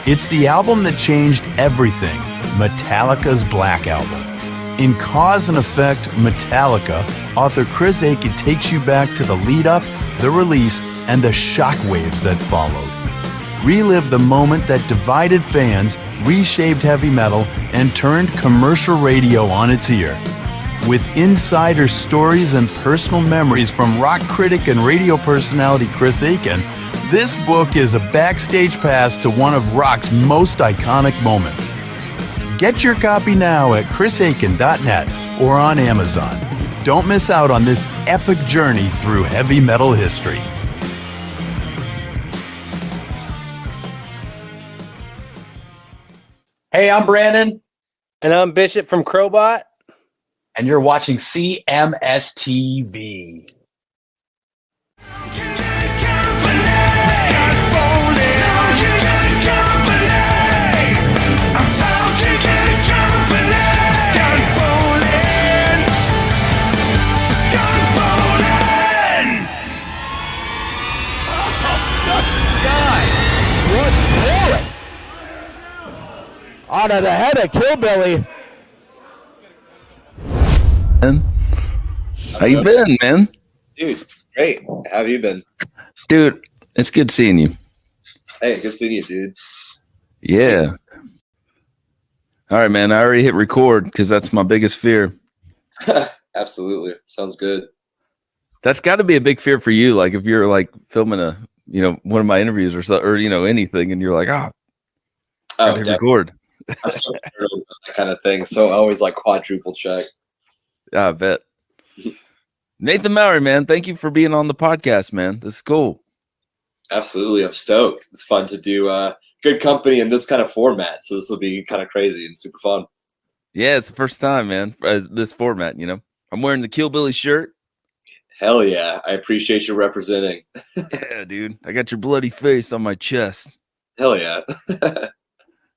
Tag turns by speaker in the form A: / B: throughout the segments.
A: It's the album that changed everything, Metallica's Black Album. In Cause and Effect, Metallica, author Chris Aiken takes you back to the lead-up, the release, and the shockwaves that followed. Relive the moment that divided fans, reshaped heavy metal, and turned commercial radio on its ear. With insider stories and personal memories from rock critic and radio personality Chris Aiken, this book is a backstage pass to one of rock's most iconic moments. Get your copy now at chrisaiken.net or on Amazon. Don't miss out on this epic journey through heavy metal history.
B: Hey, I'm Brandon.
C: And I'm Bishop from Crowbot.
B: And you're watching CMS TV.
C: Out of the head of Killbilly.
D: How you been, man?
E: Dude, great. How have you been?
D: Dude, it's good seeing you.
E: Hey, good seeing you, dude.
D: Yeah. All right, man. I already hit record because that's my biggest fear.
E: Absolutely. Sounds good.
D: That's got to be a big fear for you. Like if you're like filming one of my interviews or so, or anything, and you're like, gotta hit record.
E: I'm so scared of that kind of thing. So I always like quadruple check.
D: Yeah, I bet. Nathan Mowery, man, thank you for being on the podcast, man. This is cool.
E: Absolutely. I'm stoked. It's fun to do good company in this kind of format. So this will be kind of crazy and super fun.
D: Yeah, it's the first time, man, this format, I'm wearing the Kill Billy shirt.
E: Hell yeah. I appreciate you representing.
D: Yeah, dude. I got your bloody face on my chest.
E: Hell yeah.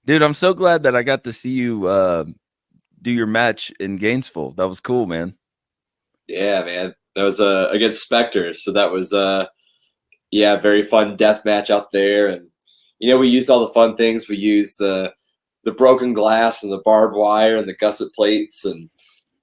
D: Dude, I'm so glad that I got to see you do your match in Gainesville. That was cool, man.
E: Yeah, man. That was against Spectre. So that was very fun death match out there. And we used all the fun things. We used the broken glass and the barbed wire and the gusset plates, and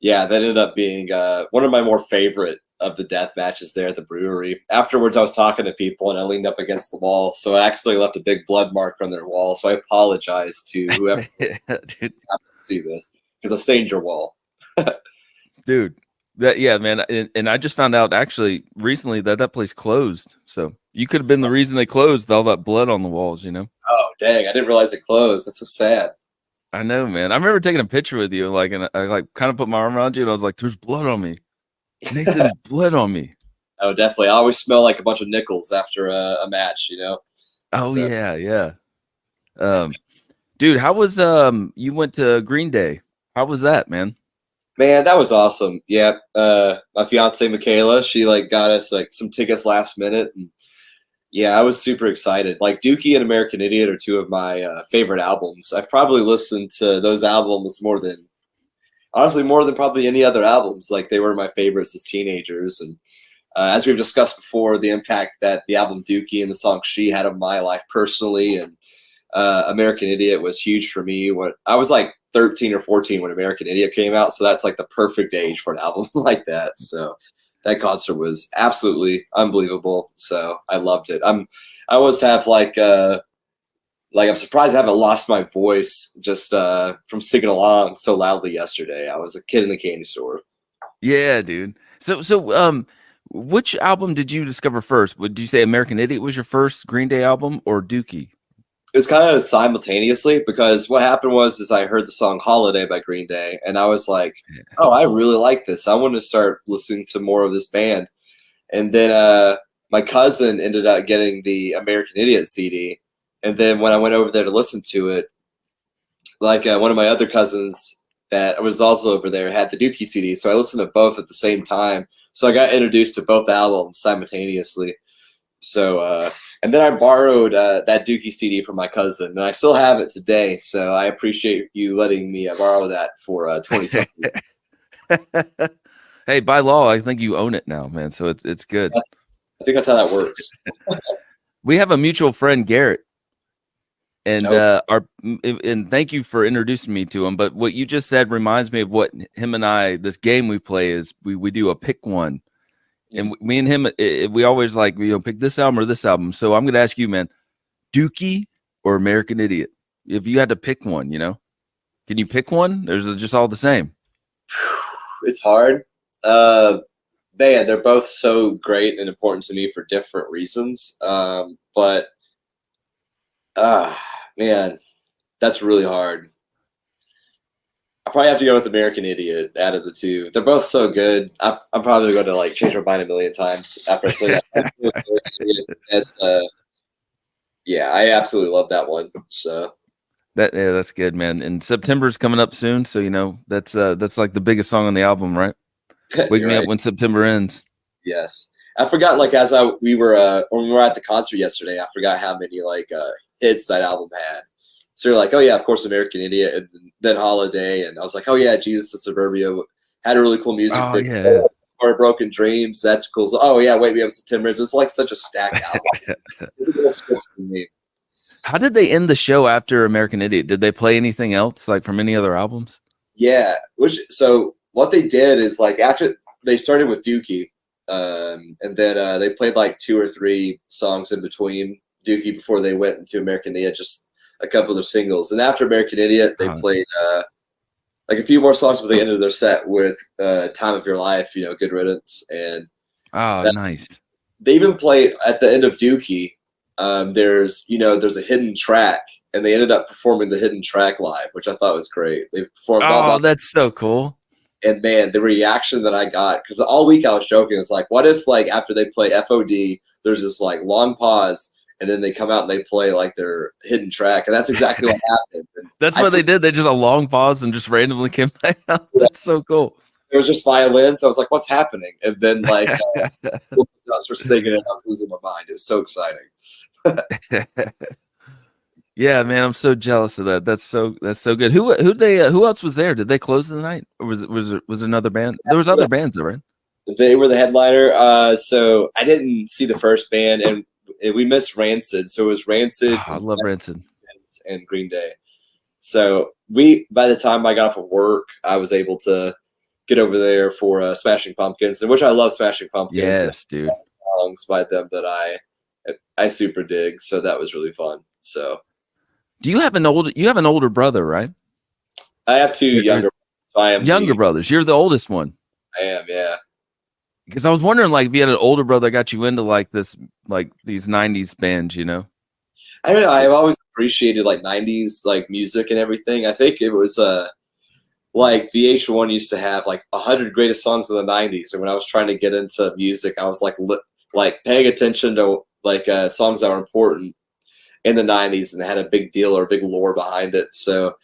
E: that ended up being one of my more favorite of the death matches there at the brewery. Afterwards, I was talking to people and I leaned up against the wall, so I actually left a big blood mark on their wall. So I apologize to whoever happened to see this because I stained your wall.
D: Dude, man. And I just found out actually recently that place closed. So you could have been the reason they closed, all that blood on the walls,
E: Oh, dang. I didn't realize it closed. That's so sad.
D: I know, man. I remember taking a picture with you, and I kind of put my arm around you and I was like, there's blood on me. Nathan, blood on me.
E: Oh, definitely. I always smell like a bunch of nickels after a match,
D: Oh, so. Yeah. Dude, how was you went to Green Day? How was that, man?
E: Man, that was awesome. Yeah. My fiance Michaela, she got us some tickets last minute, and I was super excited. Dookie and American Idiot are two of my favorite albums. I've probably listened to those albums more than probably any other albums. They were my favorites as teenagers. And as we've discussed before, the impact that the album Dookie and the song She had on my life personally, and American Idiot was huge for me. When I was 13 or 14 when American Idiot came out, so that's the perfect age for an album like that. So that concert was absolutely unbelievable. So I loved it. I always have I'm surprised I haven't lost my voice just from singing along so loudly yesterday. I was a kid in the candy store.
D: Yeah, dude. So which album did you discover first? Would you say American Idiot was your first Green Day album or Dookie?
E: It was kind of simultaneously, because what happened was I heard the song Holiday by Green Day, and I was like, oh, I really like this. I want to start listening to more of this band. And then my cousin ended up getting the American Idiot CD. And then when I went over there to listen to it, one of my other cousins that was also over there had the Dookie CD. So I listened to both at the same time. So I got introduced to both albums simultaneously. So, and then I borrowed that Dookie CD from my cousin, and I still have it today. So I appreciate you letting me borrow that for 20 seconds.
D: Hey, by law, I think you own it now, man. So it's good.
E: I think that's how that works.
D: We have a mutual friend, Garrett, and
E: Oh.
D: and thank you for introducing me to him. But what you just said reminds me of what him and I, this game we play is we do a pick one, and me and him, we always like, pick this album or this album. So I'm gonna ask you, man, Dookie or American Idiot? If you had to pick one, can you pick one? There's just all the same.
E: It's hard. They're both so great and important to me for different reasons. But man, that's really hard. I probably have to go with American Idiot out of the two. They're both so good. I'm probably going to like change my mind a million times after I say that. It's yeah, I absolutely love that one. So
D: that's good, man. And September's coming up soon, so that's like the biggest song on the album, right? Wake Me Up When September Ends.
E: Yes, I forgot. Like when we were at the concert yesterday, I forgot how many hits that album had. So you're like, oh yeah, of course, American Idiot, and then Holiday, and I was like, oh yeah, Jesus of Suburbia had a really cool music video.
D: Yeah.
E: Or Broken Dreams, that's cool. So, oh yeah, Wake Me Up September. It's like such a stacked album. It's a little switch for me.
D: How did they end the show after American Idiot? Did they play anything else like from any other albums?
E: Yeah, so what they did is like after they started with Dookie, and then they played like 2 or 3 songs in between Dookie before they went into American Idiot, just a couple of singles. And after American Idiot, they played like a few more songs before they ended their set with Time of Your Life, Good Riddance. And
D: nice.
E: They even played at the end of Dookie. There's a hidden track, and they ended up performing the hidden track live, which I thought was great. They performed.
D: That's so cool.
E: And man, the reaction that I got, because all week I was joking, it's like, what if like after they play FOD, there's this like long pause, and then they come out and they play like their hidden track, and that's exactly what happened. And
D: that's what they did. They just a long pause and just randomly came back out. That's so cool.
E: It was just violin, so I was like, what's happening? And then like I was singing it, I was losing my mind. It was so exciting.
D: Yeah, man, I'm so jealous of that. That's so good. Who else was there? Did they close the night, or was there another band? There was other bands, though, right?
E: They were the headliner. So I didn't see the first band, and we missed Rancid. So it was Rancid.
D: I love Rancid
E: and Green Day. So by the time I got off of work, I was able to get over there for Smashing Pumpkins, and which I love Smashing Pumpkins.
D: Yes, dude.
E: Songs by them that I super dig. So that was really fun. So.
D: Do you have an older brother, right?
E: I have 2 younger brothers. So I am
D: younger brothers. You're the oldest one.
E: I am, yeah.
D: Because I was wondering, like, if you had an older brother that got you into like these '90s bands,
E: I don't know. I've always appreciated like '90s like music and everything. I think it was like VH1 used to have like 100 greatest songs of the '90s, and when I was trying to get into music, I was like paying attention to like songs that were important in the '90s and had a big deal or a big lore behind it. So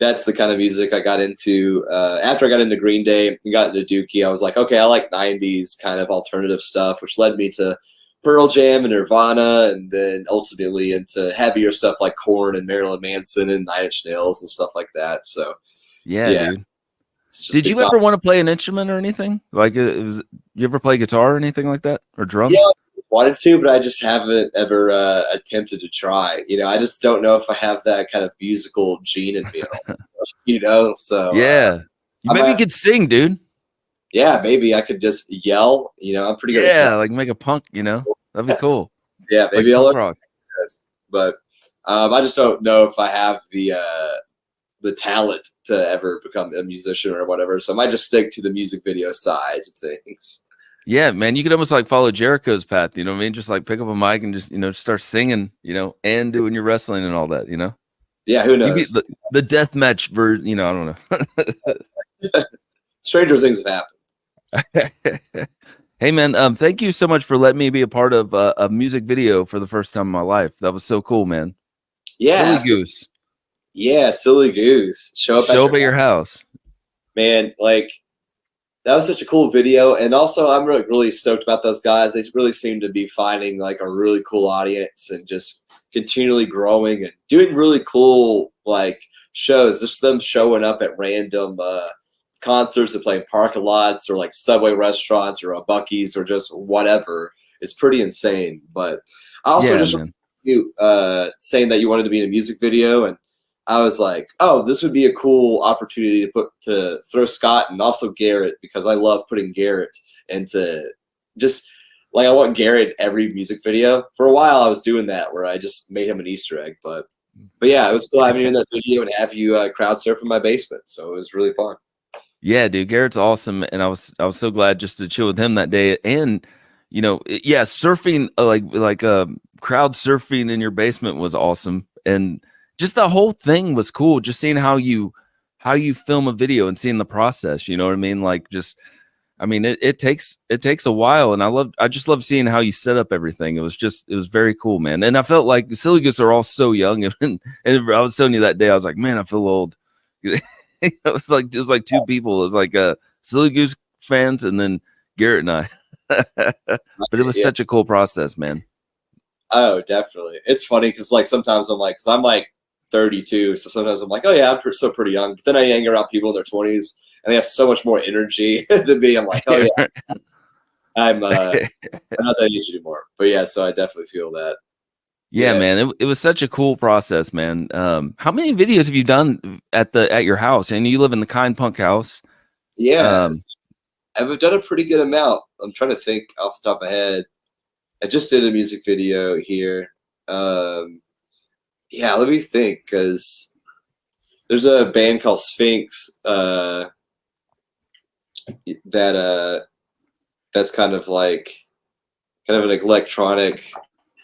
E: that's the kind of music I got into. After I got into Green Day and got into Dookie, I was like, okay, I like '90s kind of alternative stuff, which led me to Pearl Jam and Nirvana, and then ultimately into heavier stuff like Korn and Marilyn Manson and Nine Inch Nails and stuff like that. So
D: yeah. Dude. Did you ever want to play an instrument or anything? Like, you ever play guitar or anything like that, or drums?
E: Yeah, I wanted to, but I just haven't ever attempted to try. I just don't know if I have that kind of musical gene in me at all. So
D: yeah, maybe you could sing, dude.
E: Yeah, maybe I could just yell. I'm pretty good.
D: Yeah, like make a punk. That'd be cool.
E: Yeah, maybe
D: like
E: I'll
D: punk rock.
E: But I just don't know if I have the talent to ever become a musician or whatever. So I might just stick to the music video sides of things.
D: Yeah, man, you could almost like follow Jericho's path. You know what I mean? Just like pick up a mic and just start singing. And doing your wrestling and all that.
E: Yeah, who knows?
D: The deathmatch version. I don't know.
E: Stranger things have happened.
D: Hey man, thank you so much for letting me be a part of a music video for the first time in my life. That was so cool, man.
E: Yeah,
D: Silly Goose.
E: Yeah, Silly Goose. Show up
D: at your house.
E: Man, like that was such a cool video, and also I'm really stoked about those guys. They really seem to be finding like a really cool audience and just continually growing and doing really cool like shows. Just them showing up at random concerts and playing parking lots or like Subway restaurants or a Buc-ee's or just whatever. It's pretty insane. But I also
D: Yeah,
E: just
D: man.
E: you saying that you wanted to be in a music video, and I was like, oh, this would be a cool opportunity to throw Scott and also Garrett, because I love putting Garrett into just like I want Garrett every music video. For a while, I was doing that where I just made him an Easter egg, but yeah, it was cool having you in that video and have you crowd surf in my basement. So it was really fun.
D: Yeah, dude, Garrett's awesome, and I was so glad just to chill with him that day. And yeah, surfing crowd surfing in your basement was awesome, and just the whole thing was cool. Just seeing how you film a video and seeing the process. You know what I mean? Like just, I mean, it takes a while, and I just love seeing how you set up everything. It was very cool, man. And I felt like Silly Goose are all so young, and I was telling you that day, I was like, man, I feel old. It was like two people. It was like Silly Goose fans and then Garrett and I. But it was
E: Yeah.
D: such a cool process, man.
E: Oh, definitely. It's funny because like sometimes because I'm like 32, so sometimes I'm like, oh yeah, still pretty young. But then I hang around people in their 20s, and they have so much more energy than me. I'm like, oh yeah, I'm not that age anymore. But yeah, so I definitely feel that.
D: Yeah,
E: Yeah,
D: man. It was such a cool process, man. How many videos have you done at your house? And you live in the Kind Punk house.
E: yeah.
D: Um,
E: I've done a pretty good amount. I'm trying to think off the top of my head. I just did a music video here. Yeah, let me think, because there's a band called Sphinx that that's kind of an electronic,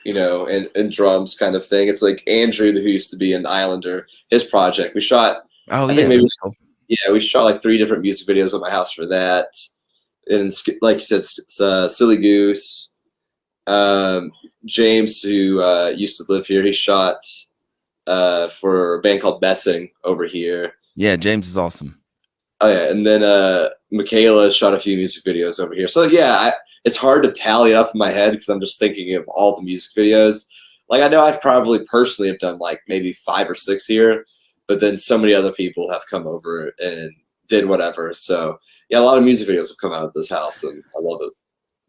E: and drums kind of thing. It's like Andrew, who used to be an Islander, his project. We shot,
D: oh
E: I
D: yeah,
E: think maybe,
D: that's cool.
E: yeah, we shot like 3 different music videos at my house for that. And like you said, Silly Goose. James, who used to live here, he shot for a band called Messing over here.
D: Yeah, James is awesome.
E: Oh yeah, and then Michaela shot a few music videos over here. So yeah, it's hard to tally it up in my head because I'm just thinking of all the music videos. Like I know I've probably personally have done like maybe 5 or 6 here, but then so many other people have come over and did whatever. So yeah, a lot of music videos have come out of this house, and I love it.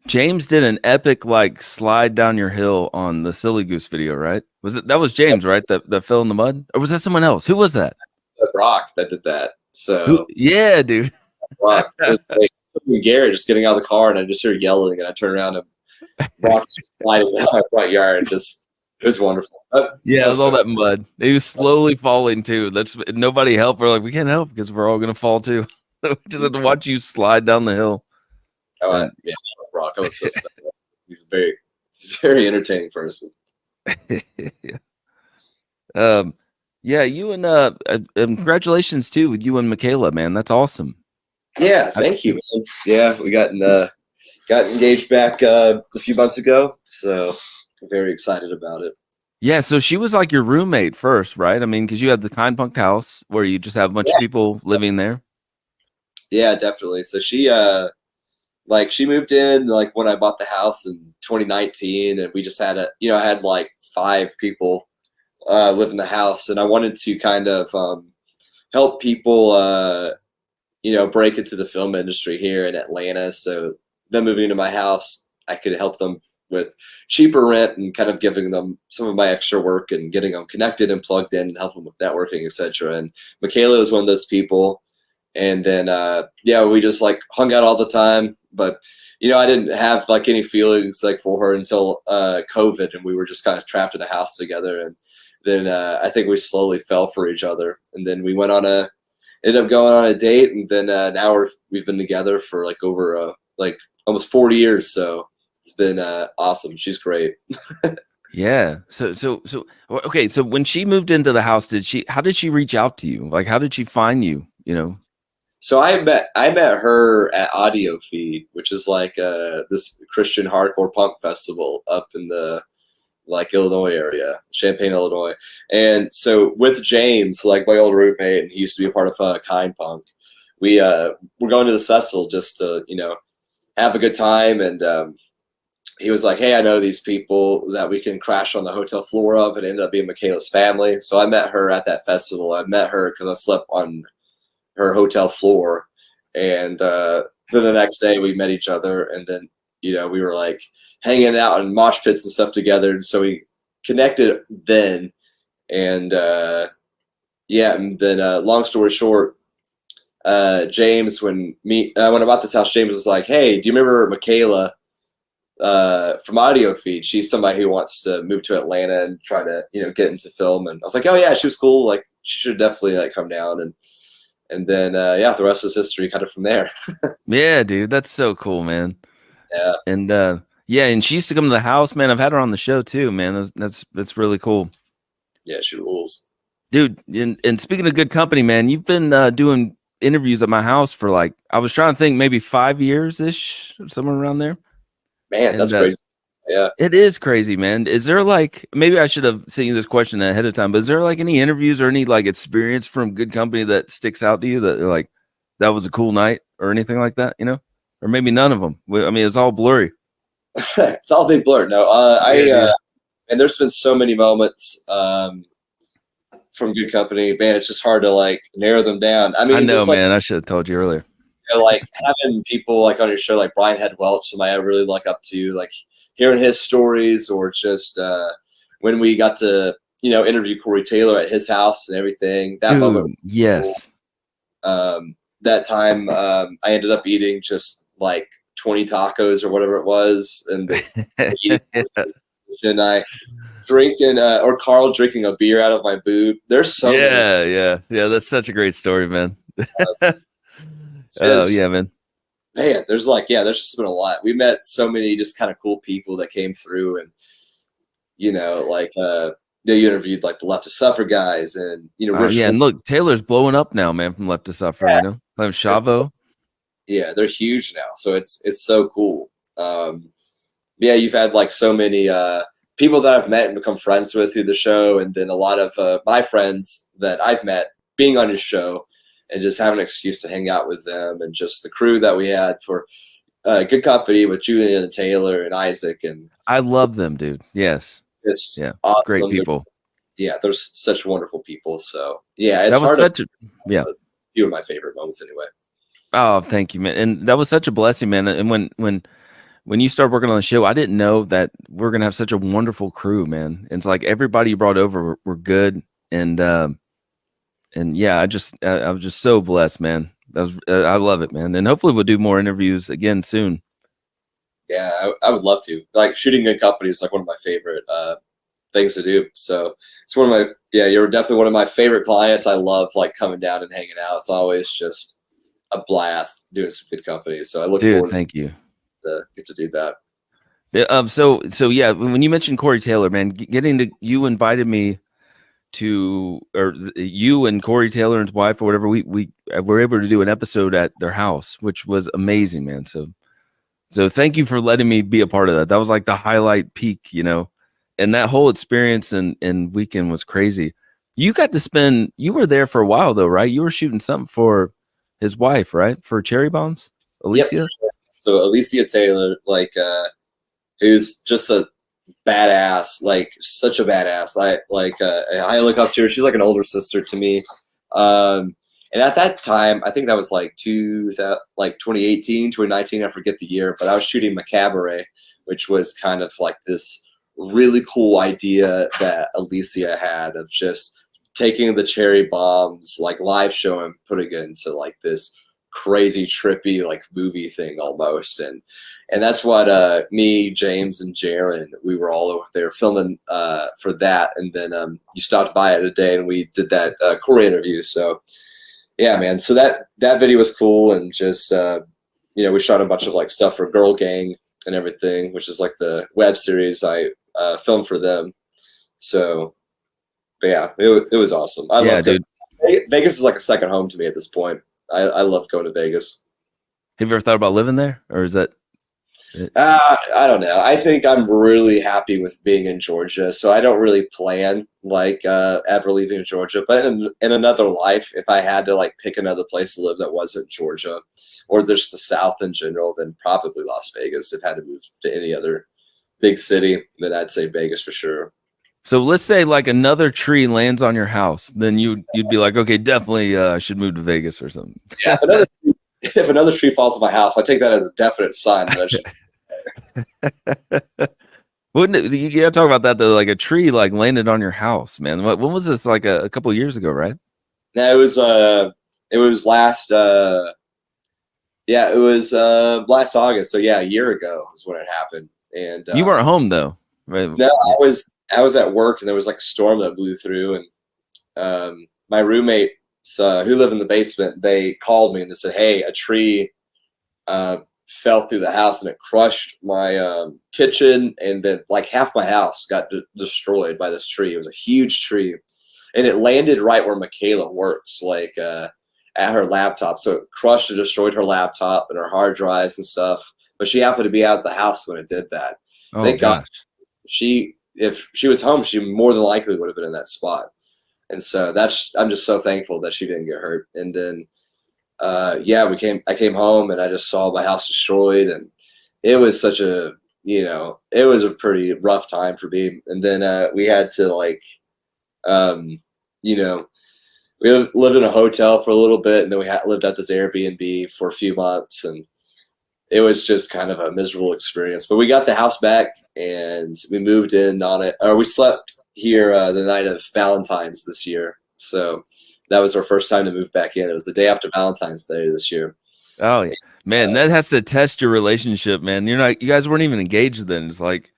D: James did an epic like slide down your hill on the Silly Goose video, right? That was James, right? That fell in the mud, or was that someone else? Who was that?
E: Brock that did that. So
D: Yeah, dude.
E: Brock, it was like Garrett just getting out of the car, and I just hear yelling, and I turn around and Brock just sliding down my front yard. It was wonderful.
D: Yeah, it was all that mud. He was slowly falling too. That's nobody helped. We're like, we can't help because we're all gonna fall too. We just have to watch you slide down the hill.
E: Yeah, I love Brock. I'm obsessed with him. He's a very entertaining person.
D: um, yeah, you and congratulations too with you and Michaela, man. That's awesome.
E: Yeah, thank you, man. Yeah, we got engaged back a few months ago, so I'm very excited about it.
D: Yeah, so she was like your roommate first, right? I mean, because you had the Kind Punk house where you just have a bunch of people living there.
E: Yeah, definitely. So she she moved in like when I bought the house in 2019, and we just had I had like 5 people live in the house, and I wanted to kind of help people break into the film industry here in Atlanta. So them moving into my house, I could help them with cheaper rent and kind of giving them some of my extra work and getting them connected and plugged in and help them with networking, etc. And Michaela was one of those people. And then we just like hung out all the time. But I didn't have like any feelings like for her until COVID, and we were just kind of trapped in a house together. And then I think we slowly fell for each other. And then we ended up going on a date, and then now we've been together for like over like almost 40 years. So it's been awesome. She's great.
D: Yeah. So okay. So when she moved into the house, how did she reach out to you? Like, how did she find you?
E: So I met her at Audio Feed, which is like this Christian hardcore punk festival up in the like Illinois area, Champaign, Illinois. And so with James, like my old roommate, and he used to be a part of Kind Punk, we're going to this festival just to have a good time. And he was like, hey, I know these people that we can crash on the hotel floor of, and it ended up being Michaela's family. So I met her at that festival. I met her because I slept on her hotel floor, and then the next day we met each other, and then we were like hanging out in mosh pits and stuff together. And so we connected then. And and then long story short, James, when I bought this house, James was like, "Hey, do you remember Michaela from Audio Feed? She's somebody who wants to move to Atlanta and try to, get into film." And I was like, "Oh yeah, she was cool. Like, she should definitely like come down." And then the rest is history, kind of from there.
D: Yeah, dude, that's so cool, man.
E: Yeah,
D: And and she used to come to the house, man. I've had her on the show too, man. That's really cool.
E: yeah, she rules,
D: Dude. And speaking of good company, man, you've been doing interviews at my house for like, I was trying to think, maybe 5 years ish, somewhere around there.
E: man. That's crazy. Yeah.
D: It is crazy, man. Is there like, maybe I should have seen this question ahead of time, but is there like any interviews or any like experience from good company that sticks out to you that like, that was a cool night or anything like that, or maybe none of them? I mean, it's all blurry.
E: It's all a big blur. No, and there's been so many moments from good company, man. It's just hard to like narrow them down. I mean,
D: I know,
E: man.
D: I should have told you earlier.
E: Like having people like on your show, like Brian Head Welch, somebody I really look up to, like hearing his stories, or just when we got to interview Corey Taylor at his house and everything. That moment,
D: yes.
E: Cool. That time, I ended up eating just like 20 tacos or whatever it was, and and I drinking or Carl drinking a beer out of my boob. There's so many.
D: Yeah. That's such a great story, man.
E: Oh
D: yeah, man.
E: There's just been a lot. We met so many just kind of cool people that came through, and you interviewed like the Left to Suffer guys, and Rich
D: and look, Taylor's blowing up now, man, from Left to Suffer. Playing Chavo.
E: Yeah, they're huge now, so it's so cool. You've had like so many people that I've met and become friends with through the show, and then a lot of my friends that I've met being on your show, and just having an excuse to hang out with them, and just the crew that we had for good company with Julian and Taylor and Isaac. And
D: I love them, dude. Yes.
E: It's
D: awesome. Great people.
E: They're such wonderful people. So it's
D: that was
E: hard
D: a
E: few of my favorite moments anyway.
D: Oh, thank you, man. And that was such a blessing, man. And when you start working on the show, I didn't know that we're gonna have such a wonderful crew, man. And it's like everybody you brought over were good, and yeah, I was just so blessed, man. I love it, man. And hopefully we'll do more interviews again soon.
E: Yeah, I would love to. Like shooting good company is like one of my favorite things to do. So it's one of my you're definitely one of my favorite clients. I love like coming down and hanging out. It's always just a blast doing some good company. So I look forward.
D: Thank you.
E: To get to do that.
D: Yeah. So yeah, when you mentioned Corey Taylor, man, you invited me to, or you and Corey Taylor and his wife or whatever, we were able to do an episode at their house, which was amazing, man. So thank you for letting me be a part of that. That was like the highlight peak, and that whole experience and weekend was crazy. You were there for a while though, right? You were shooting something for his wife, right? For Cherry Bombs, Alicia.
E: Yep. So Alicia Taylor, like, who's just a badass, like such a badass. I look up to her. She's like an older sister to me. And at that time, I think that was like 2018, 2019, I forget the year, but I was shooting Macabaret, which was kind of like this really cool idea that Alicia had of just taking the Cherry Bombs like live show and putting it into like this crazy trippy like movie thing almost. And that's what me, James, and Jaron, we were all over there filming for that. And then you stopped by it a day and we did that Corey interview. So yeah, man. So that video was cool, and just we shot a bunch of like stuff for Girl Gang and everything, which is like the web series I filmed for them. So, but yeah, it was awesome. I love it. Vegas is like a second home to me at this point. I love going to Vegas.
D: Have you ever thought about living there, or is that?
E: I don't know. I think I'm really happy with being in Georgia, so I don't really plan like ever leaving Georgia. But in another life, if I had to like pick another place to live that wasn't Georgia, or just the South in general, then probably Las Vegas. If I had to move to any other big city, then I'd say Vegas for sure.
D: So let's say like another tree lands on your house, then you'd be like, okay, definitely should move to Vegas or something.
E: Yeah, if another tree falls on my house, I take that as a definite sign that I should.
D: Wouldn't it, you gotta talk about that though? Like a tree like landed on your house, man. When was this? Like a couple of years ago, right?
E: No, it was last it was last August. So yeah, a year ago is when it happened. And
D: You weren't home though, right?
E: no, I was at work, and there was like a storm that blew through, and my roommates who live in the basement, they called me and they said, "Hey, a tree fell through the house and it crushed my kitchen, and then like half my house got destroyed by this tree. It was a huge tree, and it landed right where Michaela works, like at her laptop. So it crushed and destroyed her laptop and her hard drives and stuff. But she happened to be out of the house when it did that.
D: Oh
E: Thank God.
D: gosh.
E: If she was home, she more than likely would have been in that spot. And so I'm just so thankful that she didn't get hurt. And then I came home and I just saw my house destroyed, and it was such a, it was a pretty rough time for me. And then we had to you know, we lived in a hotel for a little bit, and then we lived at this Airbnb for a few months, and it was just kind of a miserable experience. But we got the house back, and we moved in on it, or we slept here the night of Valentine's this year. So that was our first time to move back in. It was the day after Valentine's Day this year.
D: Oh yeah, man, that has to test your relationship, man. You guys weren't even engaged then. It's like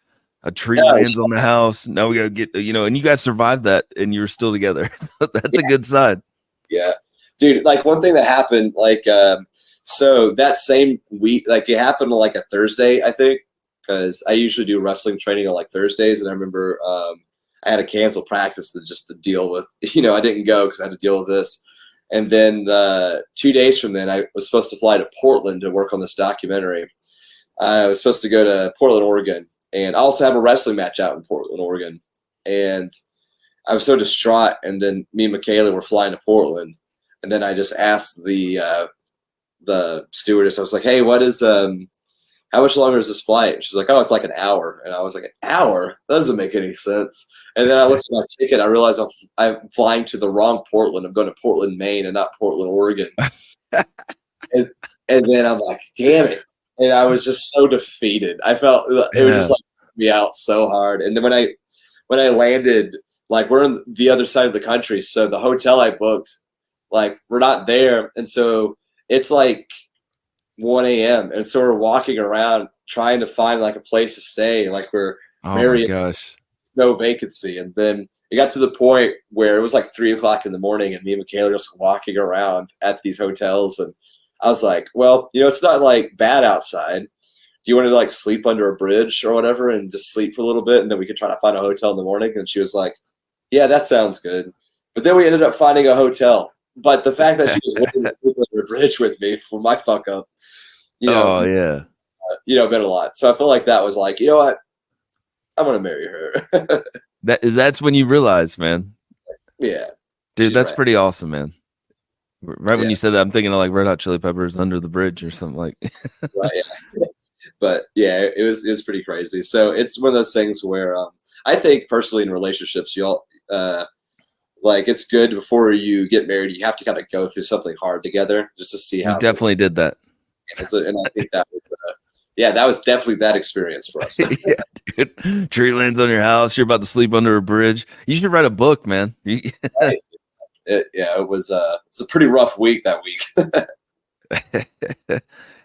D: a tree lands on the house. Now we gotta get, and you guys survived that, and you're still together. So that's a good sign.
E: Yeah, dude. Like one thing that happened, so that same week, like it happened on like a Thursday, I think, because I usually do wrestling training on like Thursdays, and I remember I had to cancel practice to deal with, I didn't go because I had to deal with this. And then 2 days from then, I was supposed to fly to Portland to work on this documentary. I was supposed to go to Portland, Oregon, and I also have a wrestling match out in Portland, Oregon. And I was so distraught. And then me and Michaela were flying to Portland, and then I just asked the stewardess. I was like, "Hey, how much longer is this flight?" And she's like, "Oh, it's like an hour." And I was like, "An hour? That doesn't make any sense." And then I looked at my ticket. I realized I'm flying to the wrong Portland. I'm going to Portland, Maine, and not Portland, Oregon. and then I'm like, damn it. And I was just so defeated. I felt it was just like me out so hard. And then when I landed, like we're on the other side of the country, so the hotel I booked, like we're not there, and so it's like 1 a.m. and so we're walking around trying to find like a place to stay, like we're
D: my gosh.
E: No vacancy. And then it got to the point where it was like 3 o'clock in the morning, and me and Michaela were just walking around at these hotels, and I was like, well, it's not like bad outside. Do you want to like sleep under a bridge or whatever and just sleep for a little bit, and then we could try to find a hotel in the morning? And she was like, yeah, that sounds good. But then we ended up finding a hotel. But the fact that she was willing to sleep under a bridge with me for my fuck up, meant a lot. So I feel like that was like, you know what? I'm gonna marry her.
D: That's when you realize, man.
E: Yeah,
D: dude, that's right. Pretty awesome, man. Right when you said that, I'm thinking of like Red Hot Chili Peppers, Under the Bridge or something like.
E: Right, yeah. But yeah, it was pretty crazy. So it's one of those things where I think personally in relationships, like it's good before you get married, you have to kind of go through something hard together just to see how.
D: We definitely did that.
E: And I think that was. That was definitely that experience for us.
D: Yeah, dude. Tree lands on your house. You're about to sleep under a bridge. You should write a book, man.
E: Right. It was a pretty rough week that week.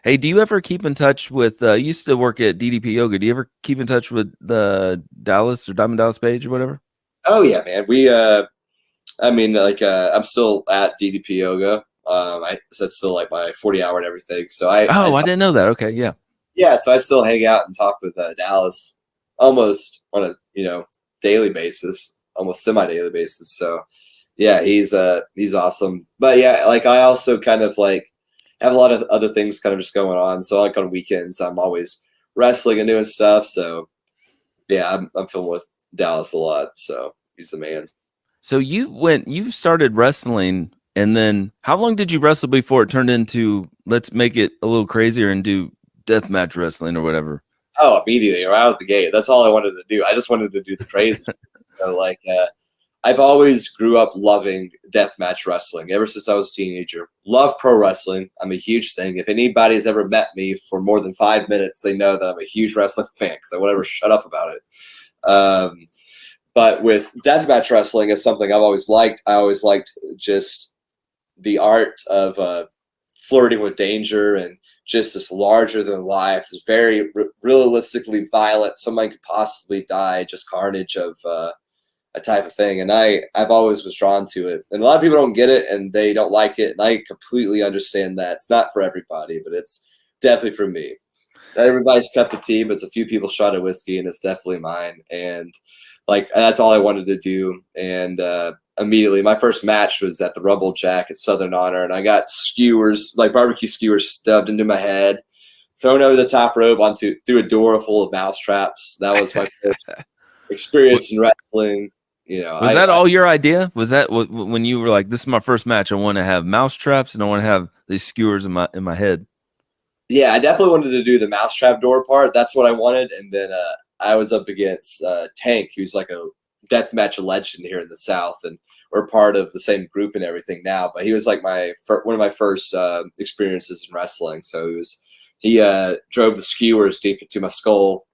D: Hey, do you ever keep in touch with? You used to work at DDP Yoga. Do you ever keep in touch with the Dallas or Diamond Dallas Page or whatever?
E: Oh yeah, man. I'm still at DDP Yoga. That's still like my 40-hour and everything. So I
D: didn't know that. Okay, yeah.
E: Yeah, so I still hang out and talk with Dallas almost on a daily basis, almost semi-daily basis. So yeah, he's awesome. But yeah, like I also kind of like have a lot of other things kind of just going on. So like on weekends, I'm always wrestling and doing stuff. So yeah, I'm filming with Dallas a lot. So he's the man.
D: So you started wrestling, and then how long did you wrestle before it turned into let's make it a little crazier and do deathmatch wrestling or whatever?
E: Oh, immediately, right out the gate. That's all I wanted to do. I just wanted to do the crazy. So I've always grew up loving deathmatch wrestling ever since I was a teenager. Love pro wrestling. I'm a huge thing. If anybody's ever met me for more than 5 minutes, they know that I'm a huge wrestling fan because I won't ever shut up about it. But with deathmatch wrestling, is something I've always liked. I always liked just the art of flirting with danger and just this larger than life, this very realistically violent, somebody could possibly die, just carnage of a type of thing. And I've always was drawn to it. And a lot of people don't get it and they don't like it. And I completely understand that. It's not for everybody, but it's definitely for me. Not everybody's cup of tea, but it's a few people's shot of whiskey, and it's definitely mine. And like that's all I wanted to do. And immediately, my first match was at the Rumble Jack at Southern Honor, and I got skewers, like barbecue skewers, stubbed into my head, thrown over the top rope through a door full of mouse traps. That was my first experience in wrestling. You know,
D: Was that all your idea? Was that when you were like, "This is my first match. I want to have mouse traps and I want to have these skewers in my head"?
E: Yeah, I definitely wanted to do the mousetrap door part. That's what I wanted. And then I was up against Tank, who's like a deathmatch legend here in the South, and we're part of the same group and everything now. But he was like one of my first experiences in wrestling. So he drove the skewers deep into my skull.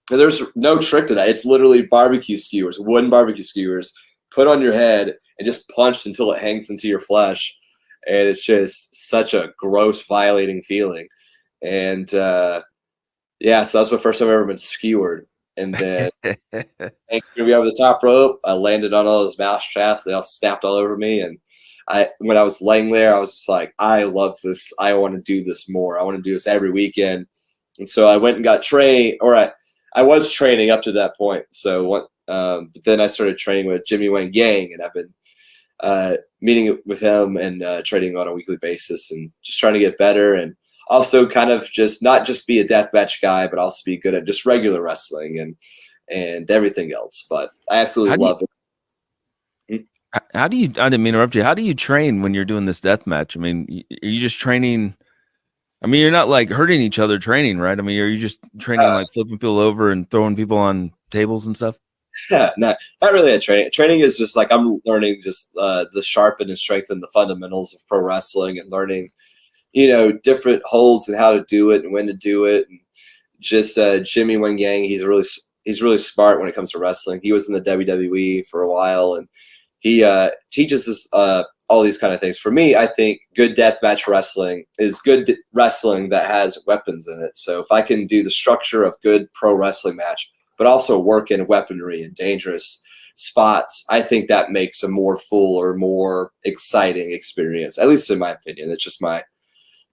E: And there's no trick to that. It's literally barbecue skewers, wooden barbecue skewers, put on your head and just punched until it hangs into your flesh. And it's just such a gross, violating feeling. And yeah, so that's my first time I've ever been skewered. And then Hank's gonna be over the top rope. I landed on all those mouse traps. They all snapped all over me. And when I was laying there, I was just like, I love this. I want to do this more. I want to do this every weekend. And so I went and got trained, or I was training up to that point. So but then I started training with Jimmy Wang Yang, and I've been meeting with him and training on a weekly basis and just trying to get better, and also kind of just not just be a deathmatch guy, but also be good at just regular wrestling and everything else. But I absolutely love it.
D: How do you, I didn't mean to interrupt you. How do you train when you're doing this deathmatch? I mean, are you just training? I mean, you're not like hurting each other training, right? I mean, are you just training like flipping people over and throwing people on tables and stuff?
E: Yeah, not really a training. Training is just like I'm learning just the sharpen and strengthen the fundamentals of pro wrestling and learning, different holds and how to do it and when to do it. And just Jimmy Wang Yang, he's really smart when it comes to wrestling. He was in the WWE for a while, and he teaches us all these kind of things. For me, I think good deathmatch wrestling is good wrestling that has weapons in it. So if I can do the structure of good pro wrestling match, but also work in weaponry and dangerous spots, I think that makes a more full or more exciting experience, at least in my opinion. It's just my,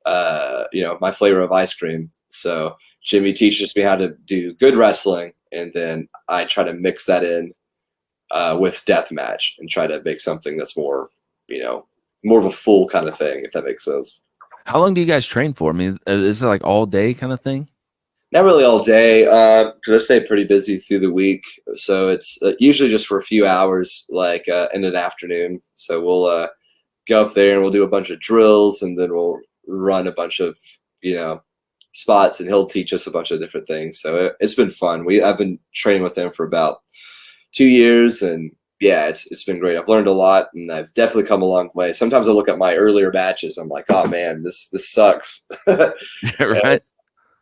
E: my flavor of ice cream. So Jimmy teaches me how to do good wrestling, and then I try to mix that in with deathmatch and try to make something that's more, more of a full kind of thing, if that makes sense.
D: How long do you guys train for? I mean, is it like all day kind of thing?
E: Not really all day, because I stay pretty busy through the week. So it's usually just for a few hours, like in an afternoon. So we'll go up there and we'll do a bunch of drills, and then we'll run a bunch of, spots, and he'll teach us a bunch of different things. So it's been fun. I've been training with him for about 2 years, and yeah, it's been great. I've learned a lot, and I've definitely come a long way. Sometimes I look at my earlier matches, I'm like, oh man, this sucks.
D: Right.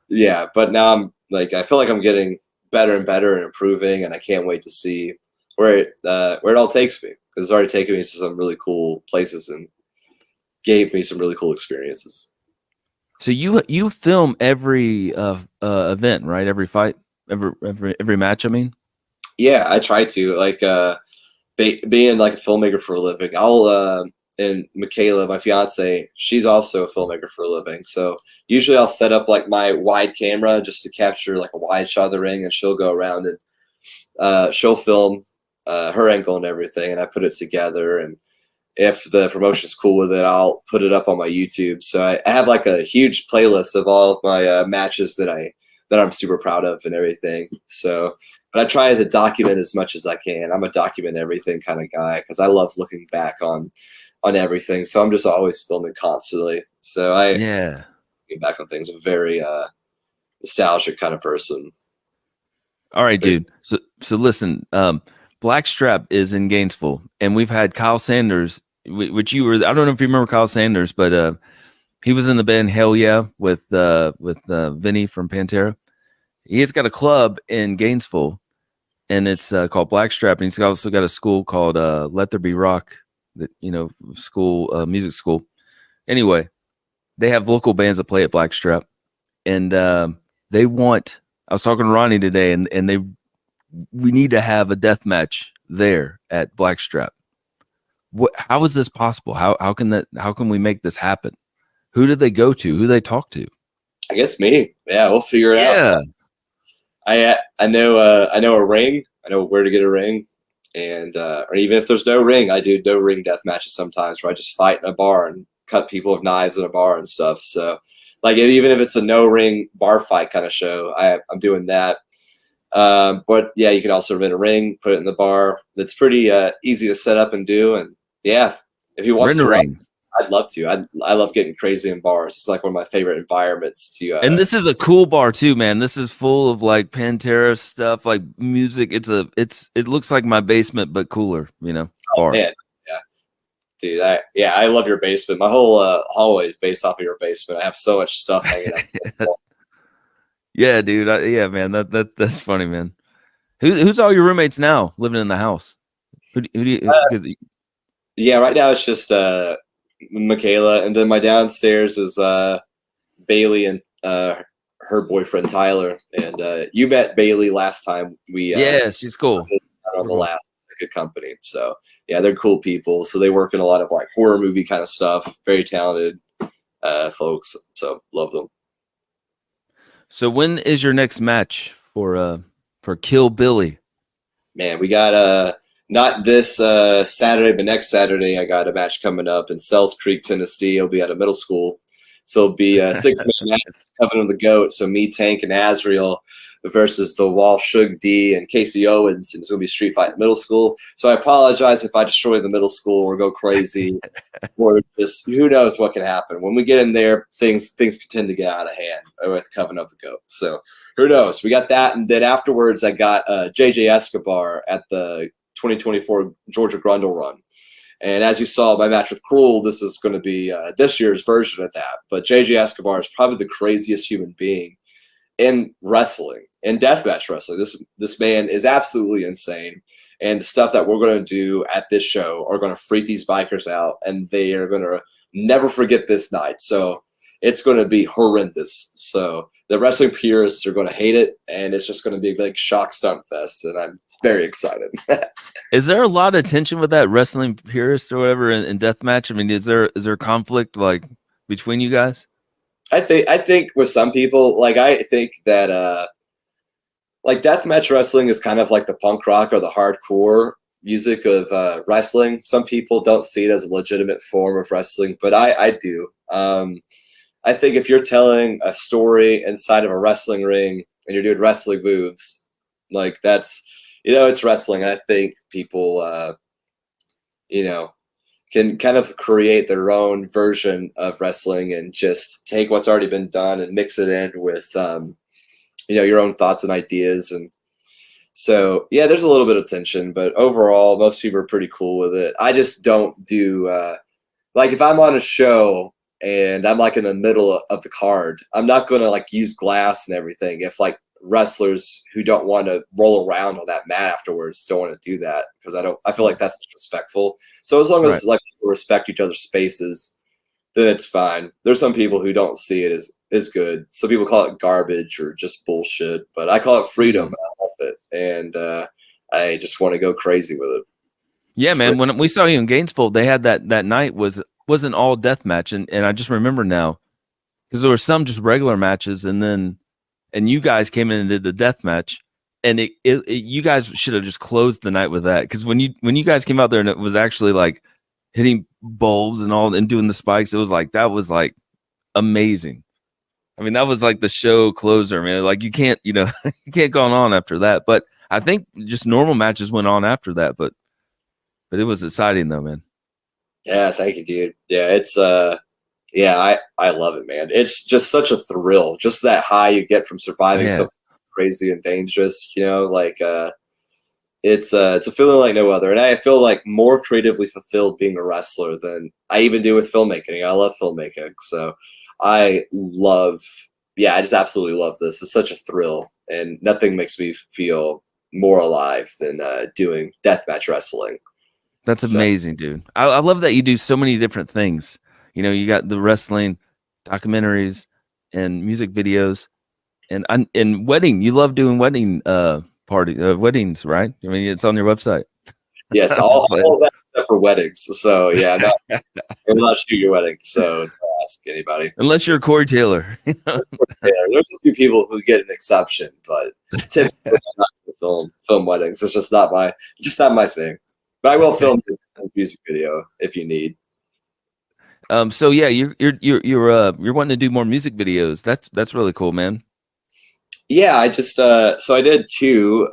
E: Yeah, but now I'm like, I feel like I'm getting better and better and improving, and I can't wait to see where it all takes me, because it's already taken me to some really cool places and gave me some really cool experiences.
D: So you film every event, right? Every fight, every match. I mean,
E: Yeah, I try to being like a filmmaker for a living. And Michaela, my fiance, she's also a filmmaker for a living. So usually I'll set up like my wide camera just to capture like a wide shot of the ring, and she'll go around and she'll film her angle and everything, and I put it together. And if the promotion's cool with it, I'll put it up on my YouTube. So I have like a huge playlist of all of my matches that I'm super proud of and everything. So, but I try to document as much as I can. I'm a document everything kind of guy, because I love looking back on everything. So I'm just always filming constantly. So I get back on things. I'm a very nostalgic kind of person.
D: All right, dude. So listen, Blackstrap is in Gainesville, and we've had Kyle Sanders, which you were. I don't know if you remember Kyle Sanders, but he was in the band Hell Yeah with Vinny from Pantera. He's got a club in Gainesville, and it's called Blackstrap, and he's also got a school called Let There Be Rock, that school music school. Anyway, they have local bands that play at Blackstrap, and they want. I was talking to Ronnie today, and we need to have a death match there at Blackstrap. How is this possible? How can we make this happen? Who did they go to? Who did they talk to?
E: I guess me. Yeah, we'll figure it out. I know a ring. I know where to get a ring, and or even if there's no ring, I do no ring death matches sometimes, where I just fight in a bar and cut people with knives in a bar and stuff. So, like, even if it's a no ring bar fight kind of show, I'm doing that. But yeah, you can also rent a ring, put it in the bar. It's pretty easy to set up and do. And yeah, if you want to ring, I'd love to. I love getting crazy in bars. It's like one of my favorite environments to.
D: And this is a cool bar too, man. This is full of like Pantera stuff, like music. It looks like my basement, but cooler, bar.
E: Oh, man. Yeah, dude. I love your basement. My whole hallway is based off of your basement. I have so much stuff hanging out.
D: Yeah, dude. Man. That's funny, man. Who's all your roommates now living in the house? Who do you?
E: Yeah, right now it's just Michaela, and then my downstairs is Bailey and her boyfriend Tyler. And you met Bailey last time.
D: Yeah, she's cool.
E: On the last Good Company. So yeah, they're cool people. So they work in a lot of like horror movie kind of stuff. Very talented folks. So love them.
D: So when is your next match for Kill Billy?
E: Man, we got not this Saturday, but next Saturday I got a match coming up in Sells Creek, Tennessee. It'll be at a middle school. So it'll be a 6-man match coming on the GOAT. So me, Tank, and Azriel versus the Wall, Suge D, and Casey Owens. And it's going to be street fight in middle school. So I apologize if I destroy the middle school or go crazy or just who knows what can happen. When we get in there, things can tend to get out of hand with coming up the GOAT. So who knows? We got that. And then afterwards, I got JJ Escobar at the 2024 Georgia Grundle Run. And as you saw, my match with Cruel, this is going to be this year's version of that. But JJ Escobar is probably the craziest human being in wrestling, in deathmatch wrestling. This man is absolutely insane. And the stuff that we're going to do at this show are going to freak these bikers out, and they are going to never forget this night. So it's going to be horrendous. So the wrestling purists are going to hate it, and it's just going to be a big shock stunt fest, and I'm very excited.
D: Is there a lot of tension with that wrestling purist or whatever in deathmatch? I mean, is there conflict like between you guys?
E: I think with some people, like I think that like deathmatch wrestling is kind of like the punk rock or the hardcore music of wrestling. Some people don't see it as a legitimate form of wrestling, but I do. I think if you're telling a story inside of a wrestling ring and you're doing wrestling moves, like that's, it's wrestling. And I think people, can kind of create their own version of wrestling and just take what's already been done and mix it in with, your own thoughts and ideas. And so, yeah, there's a little bit of tension, but overall, most people are pretty cool with it. I just don't do, like if I'm on a show and I'm like in the middle of the card, I'm not going to like use glass and everything. If like wrestlers who don't want to roll around on that mat afterwards don't want to do that, because I feel like that's disrespectful. So as long as like people respect each other's spaces, then it's fine. There's some people who don't see it as good. Some people call it garbage or just bullshit, but I call it freedom. I love it. And I just want to go crazy with it.
D: Yeah, man. When we saw you in Gainesville, they had that night wasn't all death match, and I just remember now because there were some just regular matches, and you guys came in and did the death match, and you guys should have just closed the night with that, because when you guys came out there and it was actually like hitting bulbs and all and doing the spikes, it was like that was like amazing. I mean, that was like the show closer, man. Like you can't you can't go on after that. But I think just normal matches went on after that, but it was exciting though, man.
E: Yeah, thank you, dude. Yeah, it's I love it, man. It's just such a thrill, just that high you get from surviving something crazy and dangerous, like it's a feeling like no other, and I feel like more creatively fulfilled being a wrestler than I even do with filmmaking. I love filmmaking, so I love, yeah, I just absolutely love this. It's such a thrill, and nothing makes me feel more alive than doing deathmatch wrestling.
D: That's
E: So
D: amazing, dude. I love that you do so many different things. You know, you got the wrestling, documentaries, and music videos, and wedding. You love doing wedding weddings, right? I mean, it's on your website.
E: yes,
D: I'm just
E: all
D: playing.
E: of that except for weddings. So yeah, I'm not shooting your wedding. So don't ask anybody.
D: Unless you're Corey Taylor. You know?
E: Yeah, there's a few people who get an exception, but typically I'm not going to film weddings. It's just not my thing. But I will film a music video if you need.
D: So yeah, you're wanting to do more music videos. That's really cool, man.
E: Yeah, I just so I did two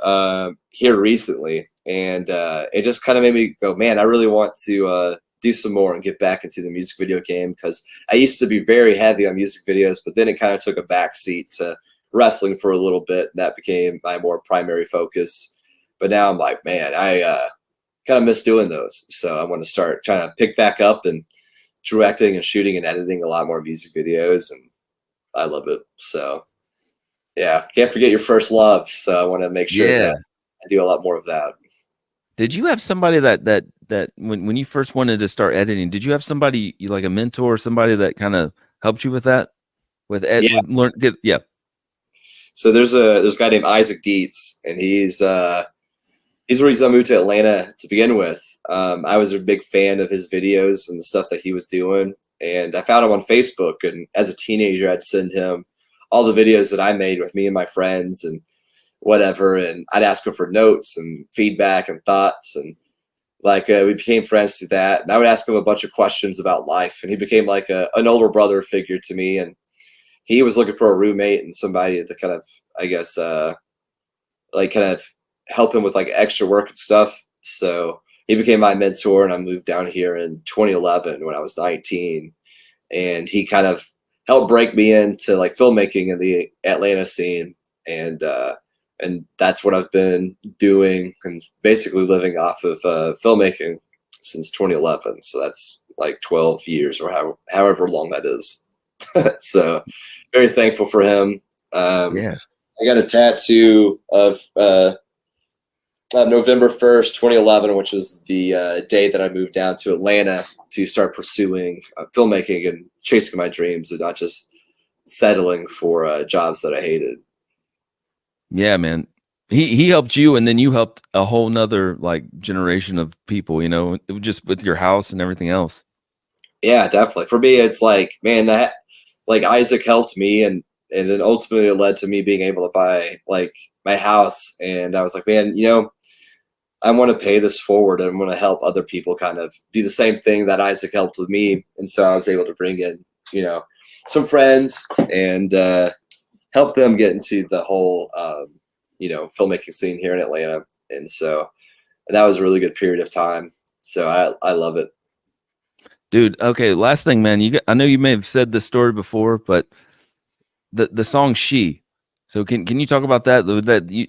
E: here recently, and it just kind of made me go, man, I really want to do some more and get back into the music video game, because I used to be very heavy on music videos, but then it kind of took a backseat to wrestling for a little bit, and that became my more primary focus. But now I'm like, man, I kind of miss doing those, so I want to start trying to pick back up and directing and shooting and editing a lot more music videos, and I love it. So yeah, can't forget your first love. So I want to make sure
D: Yeah.
E: that I do a lot more of that.
D: Did you have somebody that when you first wanted to start editing, did you have somebody like a mentor, somebody that kind of helped you with that?
E: Yeah.
D: With learn get yeah.
E: So there's a guy named Isaac Dietz, and he's the reason I moved to Atlanta to begin with. I was a big fan of his videos and the stuff that he was doing, and I found him on Facebook. And as a teenager, I'd send him all the videos that I made with me and my friends and whatever, and I'd ask him for notes and feedback and thoughts, and like we became friends through that. And I would ask him a bunch of questions about life, and he became like an older brother figure to me. And he was looking for a roommate and somebody to kind of, I guess, like kind of help him with like extra work and stuff. So he became my mentor, and I moved down here in 2011 when I was 19, and he kind of helped break me into like filmmaking in the Atlanta scene, and that's what I've been doing and basically living off of filmmaking since 2011. So that's like 12 years or however long that is. So very thankful for him.
D: Yeah.
E: I got a tattoo of November 1st, 2011, which was the day that I moved down to Atlanta to start pursuing filmmaking and chasing my dreams, and not just settling for jobs that I hated.
D: Yeah, man. He helped you, and then you helped a whole nother like generation of people, you know, it was just with your house and everything else.
E: Yeah, definitely. For me, it's like, man, that like Isaac helped me, and then ultimately it led to me being able to buy like my house. And I was like, man, I want to pay this forward, and I want to help other people kind of do the same thing that Isaac helped with me. And so I was able to bring in, some friends and help them get into the whole, filmmaking scene here in Atlanta. And so that was a really good period of time. So I love it.
D: Dude, okay, last thing, man. I know you may have said this story before, but the song "She." So can you talk about that?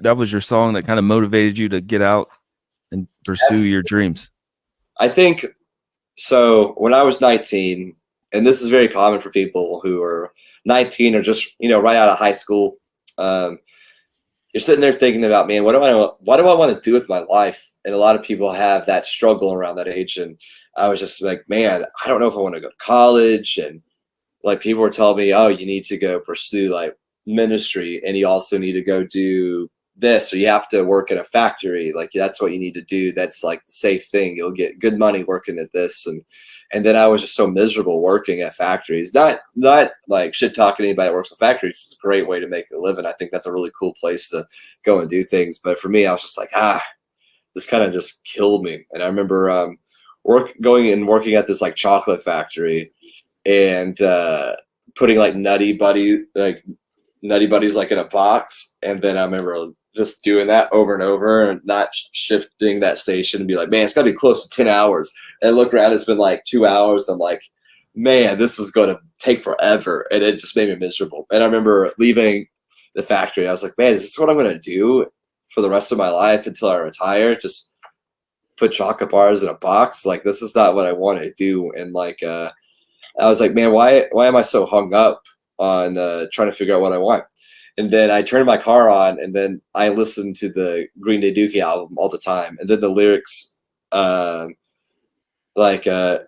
D: That was your song that kind of motivated you to get out and pursue your dreams.
E: I think so. When I was 19, and this is very common for people who are 19 or just right out of high school, you're sitting there thinking about, man, what do I want to do with my life? And a lot of people have that struggle around that age. And I was just like, man, I don't know if I want to go to college. And like people were telling me, oh, you need to go pursue like ministry, and you also need to go do this, or you have to work in a factory. Like that's what you need to do. That's like the safe thing. You'll get good money working at this. And then I was just so miserable working at factories. Not like shit talking anybody that works in factories. It's a great way to make a living. I think that's a really cool place to go and do things. But for me, I was just like, this kind of just killed me. And I remember going and working at this like chocolate factory, and putting like nutty buddies like in a box. And then I remember just doing that over and over and not shifting that station and be like, man, it's gotta be close to 10 hours. And I look around, it's been like 2 hours. I'm like, man, this is going to take forever. And it just made me miserable. And I remember leaving the factory. I was like, man, is this what I'm going to do for the rest of my life until I retire. Just put chocolate bars in a box. Like, this is not what I want to do. And like, I was like, man, why am I so hung up on trying to figure out what I want? And then I turned my car on, and then I listened to the Green Day Dookie album all the time. And then the lyrics,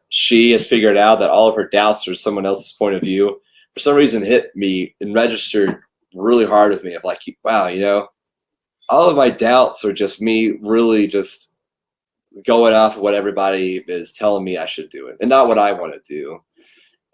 E: she has figured out that all of her doubts are someone else's point of view, for some reason hit me and registered really hard with me of like, wow, you know, all of my doubts are just me really just going off of what everybody is telling me I should do it and not what I want to do.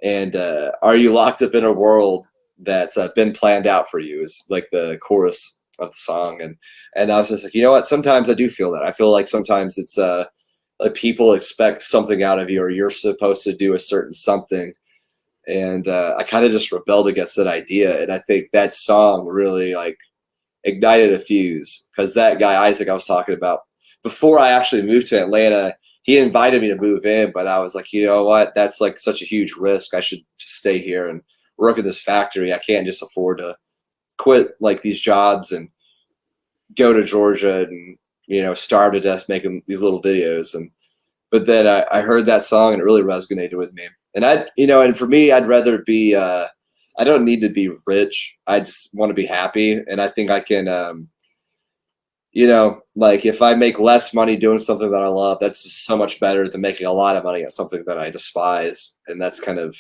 E: And are you locked up in a world that's been planned out for you is like the chorus of the song. And I was just like, you know what? Sometimes I do feel that. I feel like sometimes it's like people expect something out of you, or you're supposed to do a certain something. And I kind of just rebelled against that idea. And I think that song really like ignited a fuse, because that guy, Isaac, I was talking about, before I actually moved to Atlanta, he invited me to move in, but I was like, you know what? That's like such a huge risk. I should just stay here and work at this factory. I can't just afford to quit like these jobs and go to Georgia and, you know, starve to death making these little videos. But then I heard that song and it really resonated with me. And and for me, I'd rather be, I don't need to be rich. I just want to be happy. And I think I can, like if I make less money doing something that I love, that's just so much better than making a lot of money at something that I despise. And that's kind of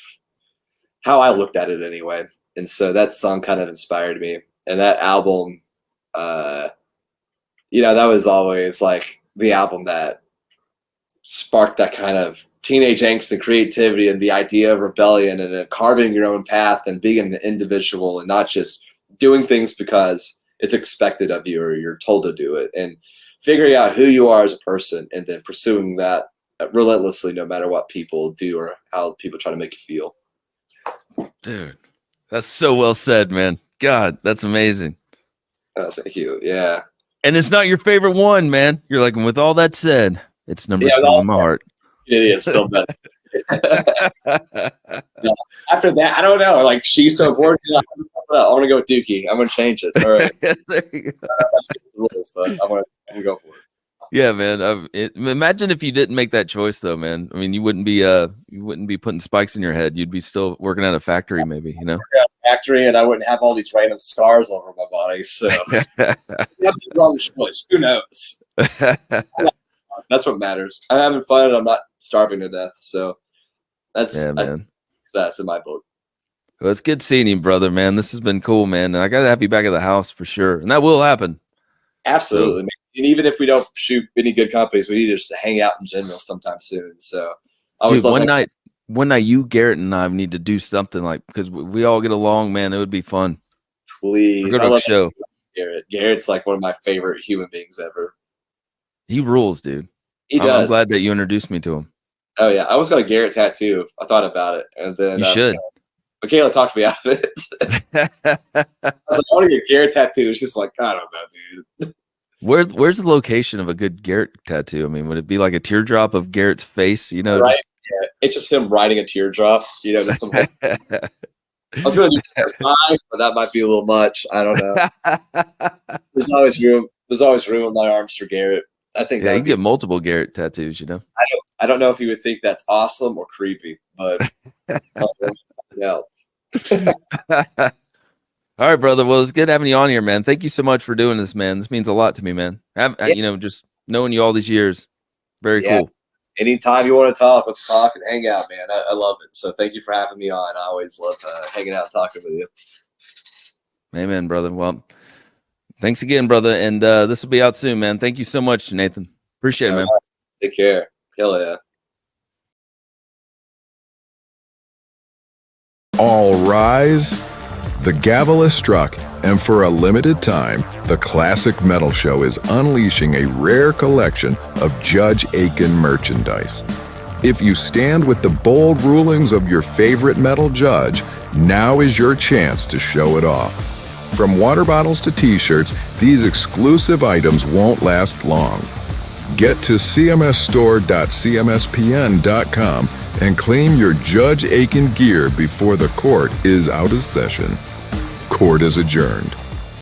E: how I looked at it anyway. And so that song kind of inspired me. And that album, that was always like the album that sparked that kind of teenage angst and creativity and the idea of rebellion and carving your own path and being an individual and not just doing things because it's expected of you or you're told to do it, and figuring out who you are as a person and then pursuing that relentlessly no matter what people do or how people try to make you feel.
D: Dude, that's so well said, man. God, that's amazing.
E: Oh, thank you. Yeah.
D: And it's not your favorite one, man. You're like, with all that said, it's number 2 in my heart.
E: It is still better. After that, I don't know. Like, she's so bored. I'm gonna go with Dookie. I'm gonna change it. All right.
D: There you go.
E: That's the rules, but I'm gonna go for it.
D: Yeah, man. Imagine if you didn't make that choice, though, man. I mean, you wouldn't be putting spikes in your head. You'd be still working at a factory, maybe. You know,
E: factory, and I wouldn't have all these random scars all over my body. So that'd be the wrong choice. Who knows? That's what matters. I'm having fun, and I'm not starving to death. So that's success in my book.
D: Well, it's good seeing you, brother, man. This has been cool, man. And I got to have you back at the house for sure. And that will happen.
E: Absolutely. So, and even if we don't shoot any good companies, we need to just hang out in general sometime soon. So I was
D: one night, you, Garrett, and I need to do something like, because we all get along, man. It would be fun.
E: Please.
D: I love show.
E: Garrett. Garrett's like one of my favorite human beings ever.
D: He rules, dude.
E: He does.
D: I'm glad that you introduced me to him.
E: Oh, yeah. I almost got a Garrett tattoo. I thought about it. And then
D: you should.
E: Michaela talked me out of it. I was like, I want to get a Garrett tattoo. She's like, I don't know, dude.
D: Where's the location of a good Garrett tattoo? I mean, would it be like a teardrop of Garrett's face? You know,
E: right? Yeah. It's just him writing a teardrop. You know, just I was going to do five, but that might be a little much. I don't know. There's always room. There's always room on my arms for Garrett. I think.
D: Yeah, you can get multiple Garrett tattoos. You know.
E: I don't know if he would think that's awesome or creepy, but no.
D: All right, brother. Well, it's good having you on here, man. Thank you so much for doing this, man. This means a lot to me, man. Just knowing you all these years. Very cool.
E: Anytime you want to talk, let's talk and hang out, man. I love it. So thank you for having me on. I always love hanging out and talking with you.
D: Amen, brother. Well, thanks again, brother. And this will be out soon, man. Thank you so much, Nathan. Appreciate it, man.
E: Take care. Hell yeah.
F: All rise. The gavel is struck, and for a limited time, the Classic Metal Show is unleashing a rare collection of Judge Aiken merchandise. If you stand with the bold rulings of your favorite metal judge, now is your chance to show it off. From water bottles to t-shirts, these exclusive items won't last long. Get to cmsstore.cmspn.com and claim your Judge Aiken gear before the court is out of session. Court is adjourned.